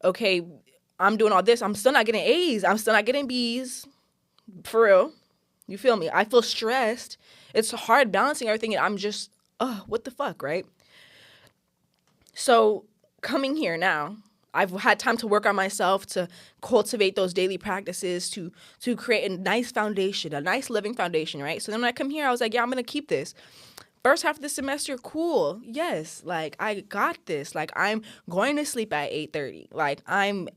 okay, I'm doing all this. I'm still not getting A's. I'm still not getting B's. For real. You feel me? I feel stressed. It's hard balancing everything. And I'm just, what the fuck, right? So coming here now, I've had time to work on myself, to cultivate those daily practices, to create a nice foundation, a nice living foundation, right? So then when I come here, I was like, yeah, I'm gonna keep this. First half of the semester, cool. Yes, like I got this. Like I'm going to sleep at 8:30. Like I'm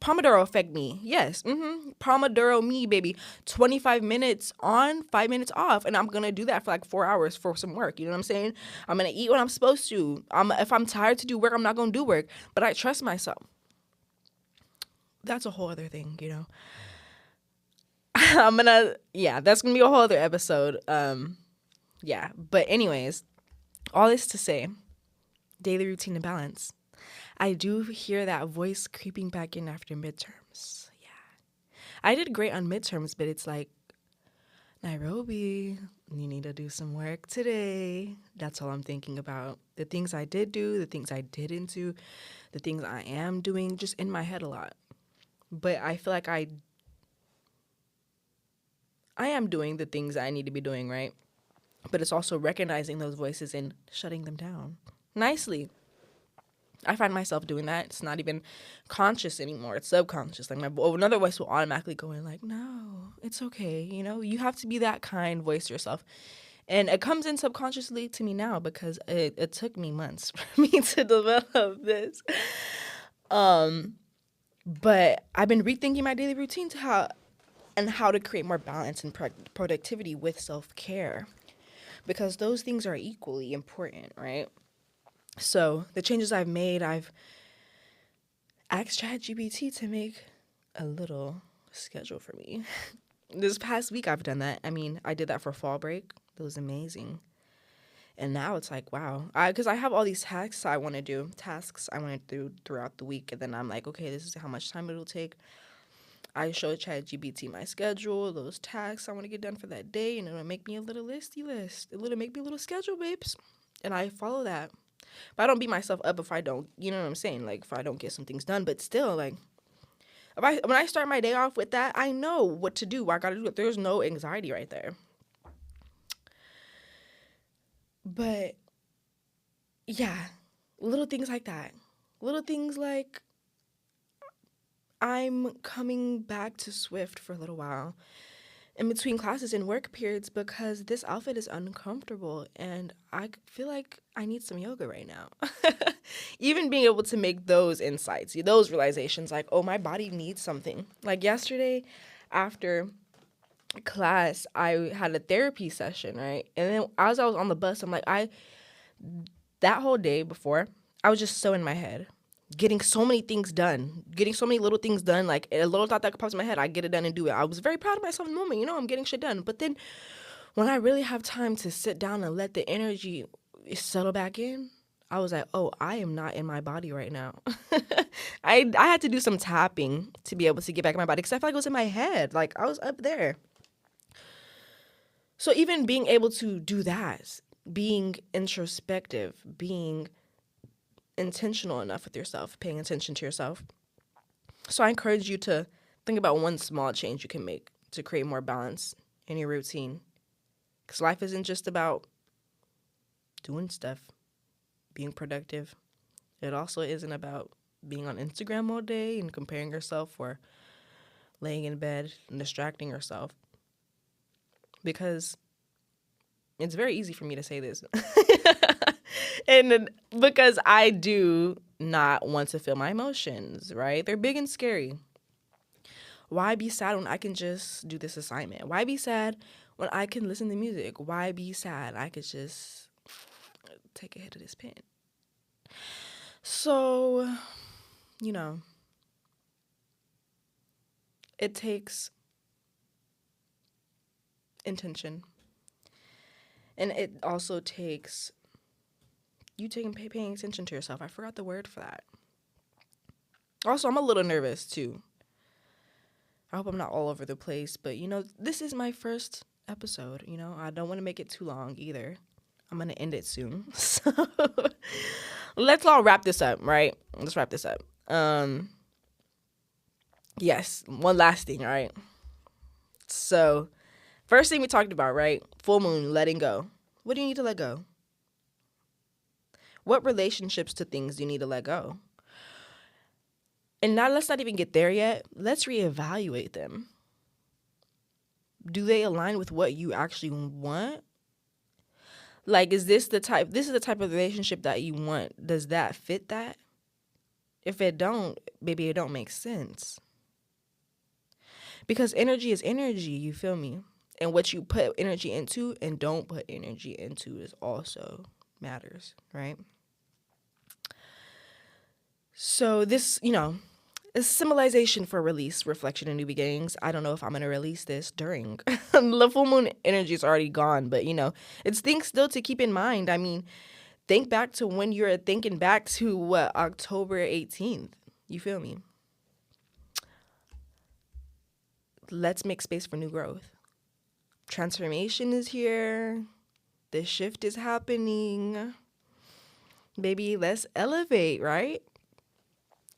Pomodoro effect me. Yes, Pomodoro me, baby. 25 minutes on, 5 minutes off, and I'm gonna do that for like 4 hours for some work. You know what I'm saying? I'm gonna eat what I'm supposed to. If I'm tired to do work, I'm not gonna do work. But I trust myself. That's a whole other thing, you know. That's gonna be a whole other episode. Yeah, but anyways, all this to say, daily routine and balance. I do hear that voice creeping back in after midterms. Yeah. I did great on midterms, but it's like, Nairobi, you need to do some work today. That's all I'm thinking about. The things I did do, the things I didn't do, the things I am doing, just in my head a lot. But I feel like I am doing the things I need to be doing, right? But it's also recognizing those voices and shutting them down nicely. I find myself doing that. It's not even conscious anymore. It's subconscious. Like another voice will automatically go in like, no, it's okay. You know, you have to be that kind voice to yourself. And it comes in subconsciously to me now because it took me months for me to develop this. But I've been rethinking my daily routine to how to create more balance and productivity with self-care, because those things are equally important, right? So the changes I've made, I've asked ChatGPT to make a little schedule for me. This past week I've done that. I mean, I did that for fall break. It was amazing. And now it's like, wow. Because I have all these tasks I want to do throughout the week. And then I'm like, okay, this is how much time it'll take. I showed ChatGPT my schedule, those tasks I want to get done for that day, and it'll make me a little listy list. It'll make me a little schedule, babes. And I follow that. But I don't beat myself up if I don't, you know what I'm saying? Like, if I don't get some things done. But still, like, when I start my day off with that, I know what to do. I got to do it. There's no anxiety right there. But, yeah, little things like that. Little things like I'm coming back to Swift for a little while in between classes and work periods because this outfit is uncomfortable and I feel like I need some yoga right now. Even being able to make those insights, those realizations, like, oh, my body needs something. Like yesterday after class, I had a therapy session, right? And then as I was on the bus, I'm like, that whole day before, I was just so in my head. Getting so many things done, getting so many little things done, like a little thought that pops in my head, I get it done and do it. I was very proud of myself in the moment, I'm getting shit done. But then when I really have time to sit down and let the energy settle back in, I was like, oh, I am not in my body right now. I had to do some tapping to be able to get back in my body because I felt like it was in my head. Like I was up there. So even being able to do that, being introspective, being intentional enough with yourself, paying attention to yourself. So I encourage you to think about one small change you can make to create more balance in your routine. Because life isn't just about doing stuff, being productive. It also isn't about being on Instagram all day and comparing yourself or laying in bed and distracting yourself. Because it's very easy for me to say this. And because I do not want to feel my emotions, right? They're big and scary. Why be sad when I can just do this assignment? Why be sad when I can listen to music? Why be sad? I could just take a hit of this pen. So, it takes intention. And it also takes you paying attention to yourself. I forgot the word for that. Also, I'm a little nervous too. I hope I'm not all over the place, but this is my first episode. I don't want to make it too long either. I'm going to end it soon. So let's all wrap this up, right? Let's wrap this up. Yes, one last thing, all right? So, first thing we talked about, right? Full moon, letting go. What do you need to let go? What relationships to things do you need to let go? And now let's not even get there yet. Let's reevaluate them. Do they align with what you actually want? Like, this is the type of relationship that you want? Does that fit that? If it don't, maybe it don't make sense. Because energy is energy, you feel me? And what you put energy into and don't put energy into is also matters, right? So this, is symbolization for release, reflection, and new beginnings. I don't know if I'm gonna release this during the full moon energy is already gone, but it's things still to keep in mind. I mean, think back to when you're thinking back to what, October 18th. You feel me? Let's make space for new growth. Transformation is here. The shift is happening. Baby, let's elevate, right?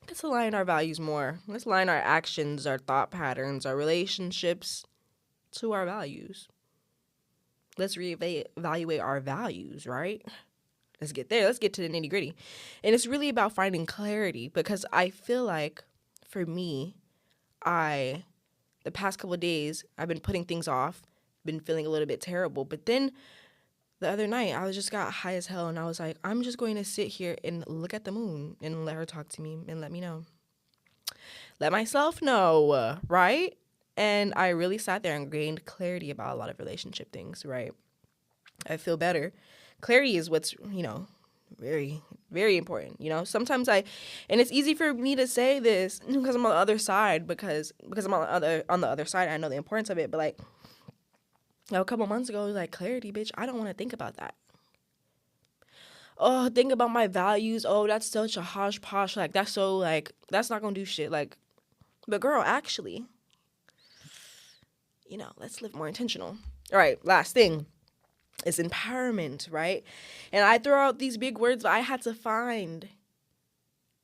Let's align our values more. Let's align our actions, our thought patterns, our relationships to our values. Let's reevaluate our values, right? Let's get there. Let's get to the nitty gritty. And it's really about finding clarity because I feel like for me, the past couple of days, I've been putting things off, been feeling a little bit terrible. But then the other night, I just got high as hell and I was like, I'm just going to sit here and look at the moon and let her talk to me and let me know. Let myself know, right? And I really sat there and gained clarity about a lot of relationship things, right? I feel better. Clarity is what's, very, very important. Sometimes and it's easy for me to say this because I'm on the other side, because I'm on the other side, I know the importance of it. But like a couple months ago, it was like, clarity, bitch, I don't want to think about that. Oh, think about my values. Oh, that's such a hodgepodge. Like, that's so, like, that's not going to do shit. Like, but girl, actually, let's live more intentional. All right, last thing is empowerment, right? And I throw out these big words, but I had to find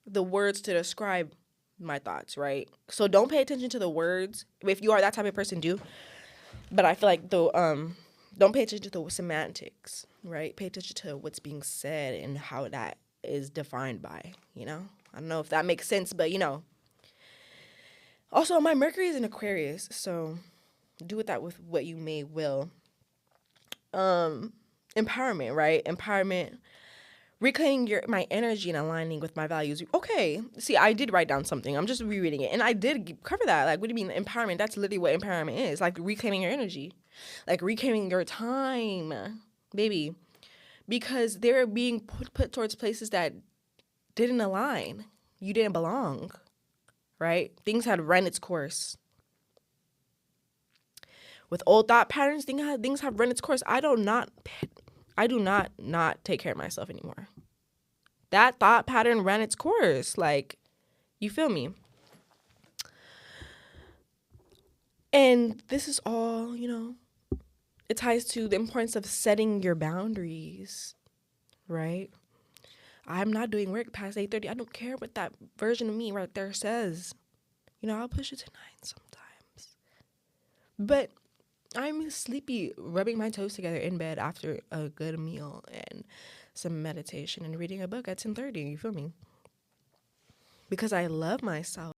the words to describe my thoughts, right? So don't pay attention to the words. If you are that type of person, do. But I feel like don't pay attention to the semantics, right? Pay attention to what's being said and how that is defined by, I don't know if that makes sense, but Also, my Mercury is in Aquarius, so do with that with what you may will. Empowerment, right? Empowerment, reclaiming my energy and aligning with my values. Okay, see, I did write down something. I'm just rereading it, and I did cover that. Like, what do you mean empowerment? That's literally what empowerment is. Like reclaiming your energy, like reclaiming your time, baby, because they're being put towards places that didn't align. You didn't belong, right? Things had run its course. With old thought patterns, things have run its course. I do not take care of myself anymore. That thought pattern ran its course. Like, you feel me? And this is all, it ties to the importance of setting your boundaries, right? I'm not doing work past 8:30. I don't care what that version of me right there says. I'll push it to 9 sometimes. But I'm sleepy, rubbing my toes together in bed after a good meal and some meditation and reading a book at 10:30. You feel me? Because I love myself.